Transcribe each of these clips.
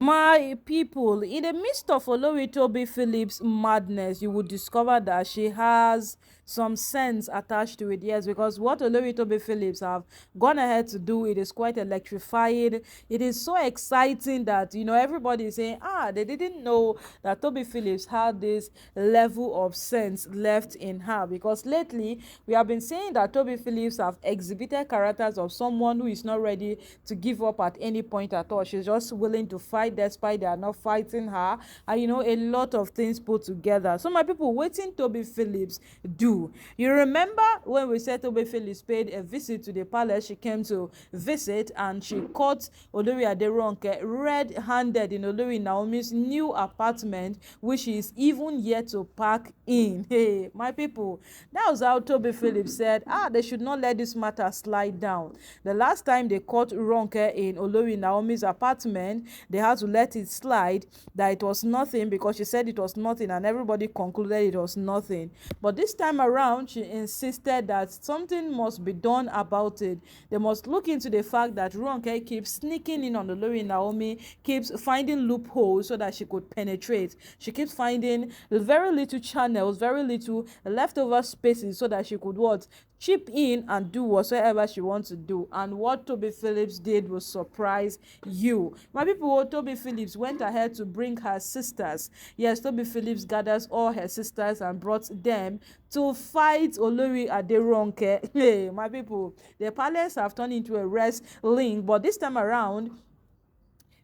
My people, in the midst of Olori Tobi Phillips' madness, you would discover that she has some sense attached to it. Yes, because what Olori Tobi Phillips have gone ahead to do, it is quite electrifying. It is so exciting that everybody is saying, they didn't know that Tobi Phillips had this level of sense left in her. Because lately we have been saying that Tobi Phillips have exhibited characters of someone who is not ready to give up at any point at all. She's just willing to fight despite they are not fighting her, and a lot of things put together. So my people, waiting Tobi Phillips do. You remember when we said Tobi Phillips paid a visit to the palace? She came to visit and she caught Olori Ronke red-handed in Olori Naomi's new apartment, which she is even yet to pack in. Hey, my people, that was how Tobi Phillips said, they should not let this matter slide down. The last time they caught Ronke in Olori Naomi's apartment, they had to let it slide that it was nothing, because she said it was nothing and everybody concluded it was nothing. But this time around, she insisted that something must be done about it. They must look into the fact that Ronke keeps sneaking in on Olori Naomi, keeps finding loopholes so that she could penetrate. She keeps finding very little channels, very little leftover spaces so that she could what? Chip in and do whatsoever she wants to do. And what Tobi Phillips did will surprise you. My people, Tobi Phillips went ahead to bring her sisters. Yes, Tobi Phillips gathers all her sisters and brought them to fight Olori Ronke. Hey, my people, the palace have turned into a wrestling, but this time around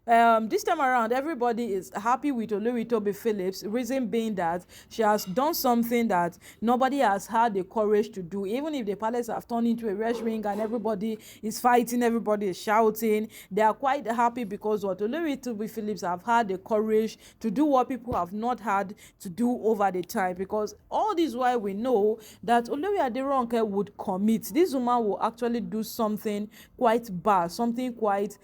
everybody is happy with Olori Tobi Phillips. Reason being that she has done something that nobody has had the courage to do. Even if the palace have turned into a wrestling and everybody is fighting, everybody is shouting, they are quite happy because what Olori Tobi Phillips have had the courage to do what people have not had to do over the time. Because all this while we know that Olori Ronke would commit. This woman will actually do something quite bad, something quite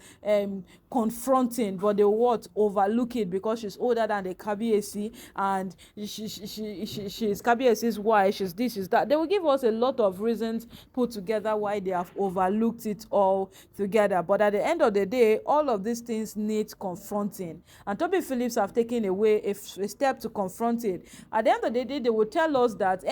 confronting, but they what overlook it because she's older than the Kabiyesi, and she's Kabiyesi's wife, she's this, she's that. They will give us a lot of reasons put together why they have overlooked it all together. But at the end of the day, all of these things need confronting, and Tobi Phillips have taken away a step to confront it. At the end of the day, they will tell us that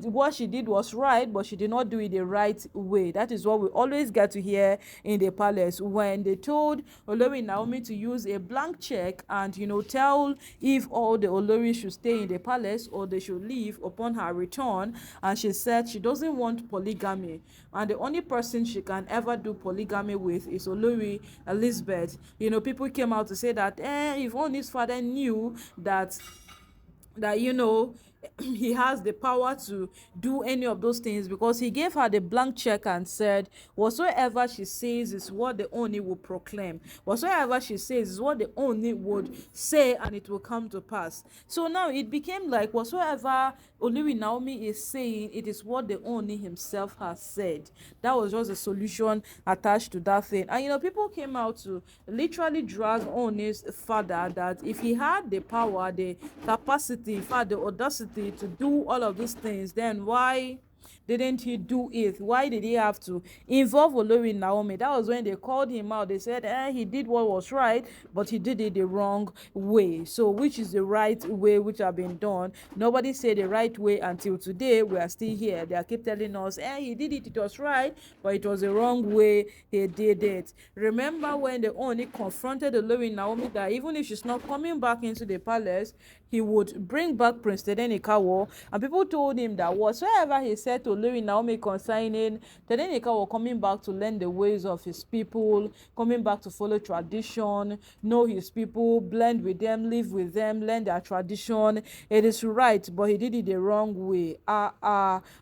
what she did was right, but she did not do it the right way. That is what we always get to hear in the palace when they told Olori Naomi to use a blank check and tell if all the Olori should stay in the palace or they should leave upon her return. And she said she doesn't want polygamy, and the only person she can ever do polygamy with is Olori Elizabeth. People came out to say that if Ooni's father knew that he has the power to do any of those things, because he gave her the blank check and said whatsoever she says is what the Ooni will proclaim, whatsoever she says is what the Ooni would say, and it will come to pass. So now it became like whatsoever Olori Naomi is saying, it is what the Ooni himself has said. That was just a solution attached to that thing. And people came out to literally drag Ooni's father, that if he had the power, the capacity, in fact the audacity to do all of these things, then why didn't he do it? Why did he have to involve Olori Naomi? That was when they called him out. They said he did what was right, but he did it the wrong way. So which is the right way which have been done? Nobody said the right way until today. We are still here. They keep telling us he did it, it was right, but it was the wrong way he did it. Remember when the Ooni confronted Olori Naomi that even if she's not coming back into the palace, he would bring back Prince Tedenikawo, and people told him that whatsoever he said to Olori Naomi concerning Tedenikawo coming back to learn the ways of his people, coming back to follow tradition, know his people, blend with them, live with them, learn their tradition, it is right, but he did it the wrong way.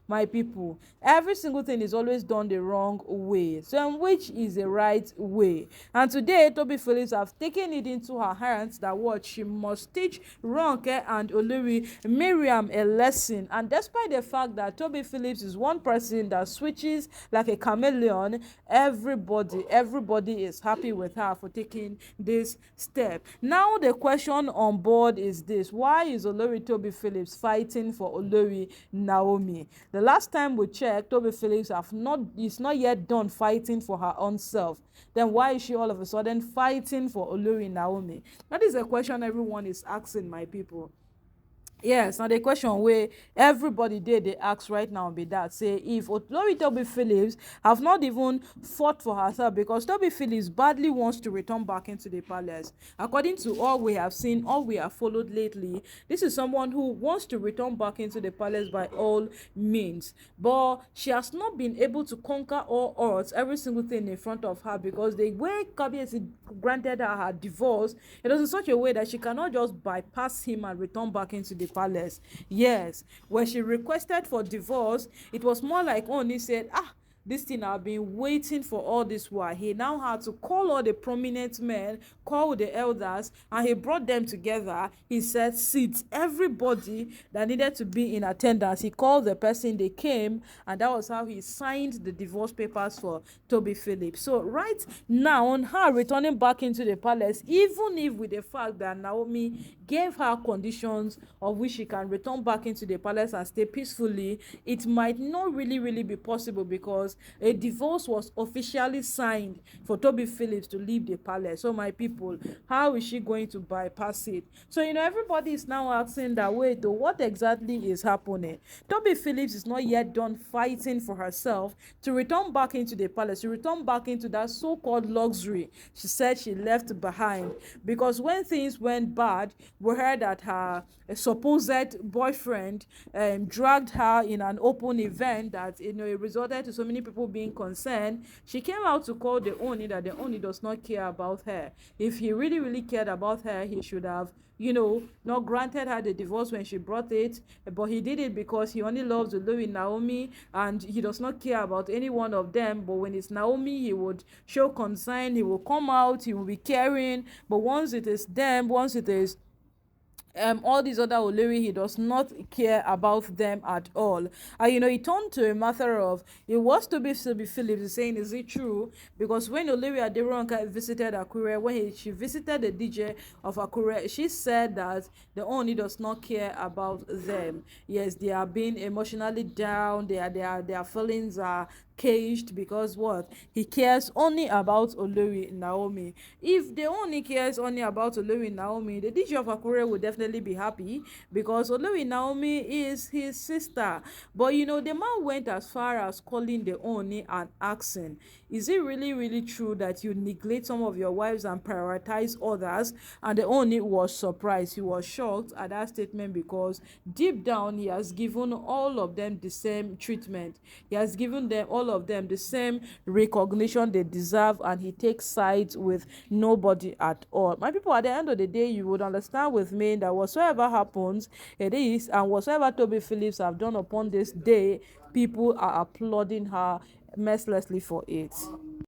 My people, every single thing is always done the wrong way. So which is the right way? And today Tobi Phillips have taken it into her hands that what she must teach Ronke and Olori Miriam a lesson. And despite the fact that Tobi Phillips is one person that switches like a chameleon. Everybody is happy with her for taking this step. Now the question on board is this: why is Olori Tobi Phillips fighting for Olori Naomi? The last time we checked, Tobi Phillips is not yet done fighting for her own self. Then why is she all of a sudden fighting for Olori Naomi? That is a question everyone is asking, my people. Yes, now the question where everybody they ask right now be that, say, if Olori Tobi Phillips have not even fought for herself, because Tobi Phillips badly wants to return back into the palace. According to all we have seen, all we have followed lately, this is someone who wants to return back into the palace by all means. But she has not been able to conquer all odds, every single thing in front of her, because the way Kabiyesi granted her divorce, it was in such a way that she cannot just bypass him and return back into the palace. Yes, when she requested for divorce, it was more like Ooni said, this thing I've been waiting for all this while. He now had to call all the prominent men, call the elders, and he brought them together. He said, sit, everybody that needed to be in attendance. He called the person, they came, and that was how he signed the divorce papers for Tobi Phillips. So right now, on her returning back into the palace, even if with the fact that Naomi gave her conditions of which she can return back into the palace and stay peacefully, it might not really be possible, because a divorce was officially signed for Tobi Phillips to leave the palace. So my people, how is she going to bypass it? So everybody is now asking that, wait, what exactly is happening? Tobi Phillips is not yet done fighting for herself to return back into the palace, to return back into that so-called luxury she said she left behind. Because when things went bad, we heard that her supposed boyfriend dragged her in an open event that it resulted to so many people being concerned. She came out to call the Ooni that the Ooni does not care about her. If he really cared about her, he should have not granted her the divorce when she brought it, but he did it because he only loves Olori Naomi and he does not care about any one of them. But when it's Naomi, he would show concern, he will come out, he will be caring. But once it is them, once it is all these other Olori, he does not care about them at all. And he turned to a matter of, it was to be Phillips saying, is it true? Because when Olori Ronke visited Akure, when she visited the DJ of Akure, she said that the Ooni does not care about them. Yes, they are being emotionally down, their feelings are caged, because what? He cares only about Olori Naomi. If the only cares only about Olori Naomi, the DJ of Akure would definitely be happy, because Olori Naomi is his sister. But the man went as far as calling the Ooni and asking, is it really true that you neglect some of your wives and prioritize others? And the Ooni was surprised. He was shocked at that statement, because deep down he has given all of them the same treatment. He has given them all of them the same recognition they deserve, and he takes sides with nobody at all. My people, at the end of the day, you would understand with me that whatsoever happens, it is, and whatsoever Tobi Phillips have done upon this day, people are applauding her mercilessly for it.